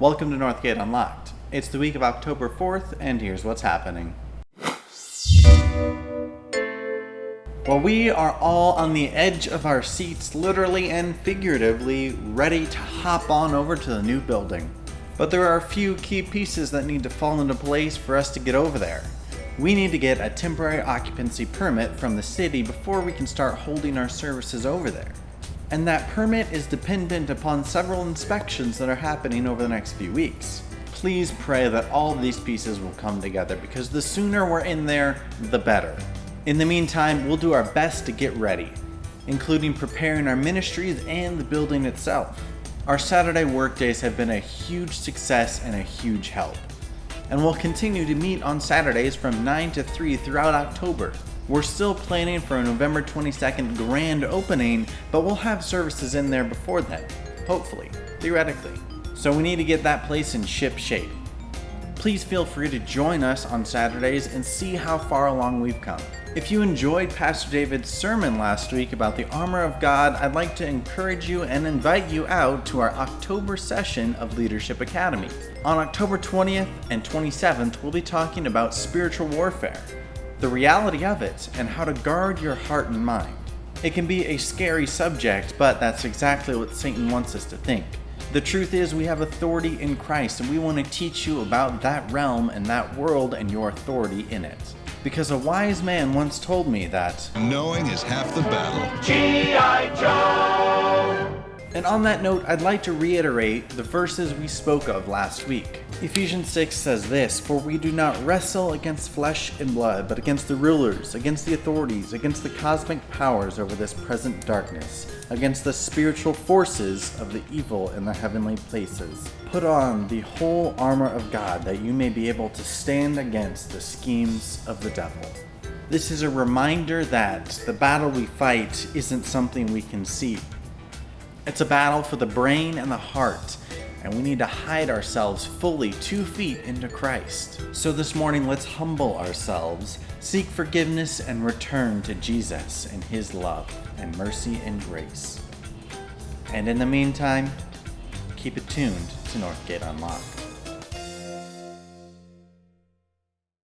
Welcome to NorthGate Unlocked. It's the week of October 4th, and here's what's happening. Well, we are all on the edge of our seats, literally and figuratively, ready to hop on over to the new building. But there are a few key pieces that need to fall into place for us to get over there. We need to get a temporary occupancy permit from the city before we can start holding our services over there. And that permit is dependent upon several inspections that are happening over the next few weeks. Please pray that all of these pieces will come together, because the sooner we're in there, the better. In the meantime, we'll do our best to get ready, including preparing our ministries and the building itself. Our Saturday workdays have been a huge success and a huge help. And we'll continue to meet on Saturdays from 9 to 3 throughout October. We're still planning for a November 22nd grand opening, but we'll have services in there before then, hopefully, theoretically. So we need to get that place in ship shape. Please feel free to join us on Saturdays and see how far along we've come. If you enjoyed Pastor David's sermon last week about the armor of God, I'd like to encourage you and invite you out to our October session of Leadership Academy. On October 20th and 27th, we'll be talking about spiritual warfare, the reality of it, and how to guard your heart and mind. It can be a scary subject, but that's exactly what Satan wants us to think. The truth is, we have authority in Christ, and we want to teach you about that realm and that world and your authority in it. Because a wise man once told me that knowing is half the battle. G.I. Joe! And on that note, I'd like to reiterate the verses we spoke of last week. Ephesians 6 says this, "For we do not wrestle against flesh and blood, but against the rulers, against the authorities, against the cosmic powers over this present darkness, against the spiritual forces of the evil in the heavenly places. Put on the whole armor of God, that you may be able to stand against the schemes of the devil." This is a reminder that the battle we fight isn't something we can see. It's a battle for the brain and the heart, and we need to hide ourselves fully 2 feet into Christ. So this morning, let's humble ourselves, seek forgiveness, and return to Jesus and His love and mercy and grace. And in the meantime, keep it tuned to NorthGate Unlocked.